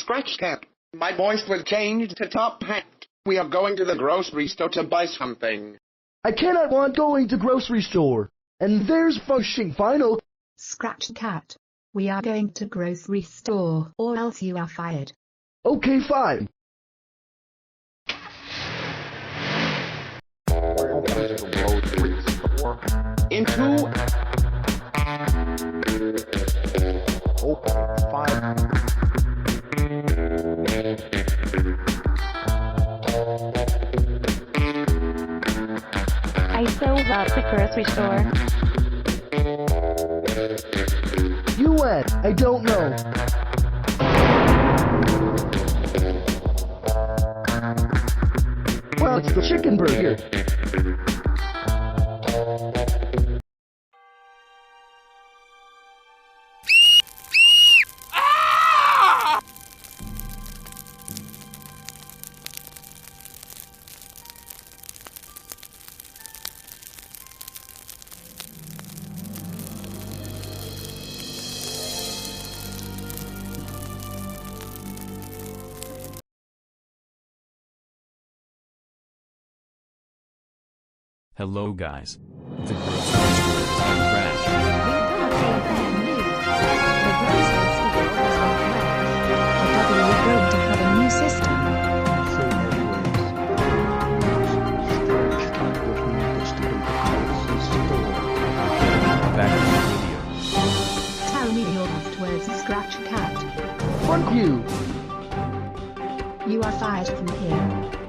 Scratch Cat. My voice will change to Top Hat. We are going to the grocery store to buy something. I cannot want going to grocery store. And there's function final. Scratch Cat. We are going to grocery store, or else you are fired. Okay, fine. Into... Oh, 5. I still love the grocery store. You went. I don't know. Well, it's the chicken burger. Hello guys. The grocery store is on crash. We're going to have a new system. Back to the video. Tell me your last words, Scratch Cat. Fuck you. You are fired from here.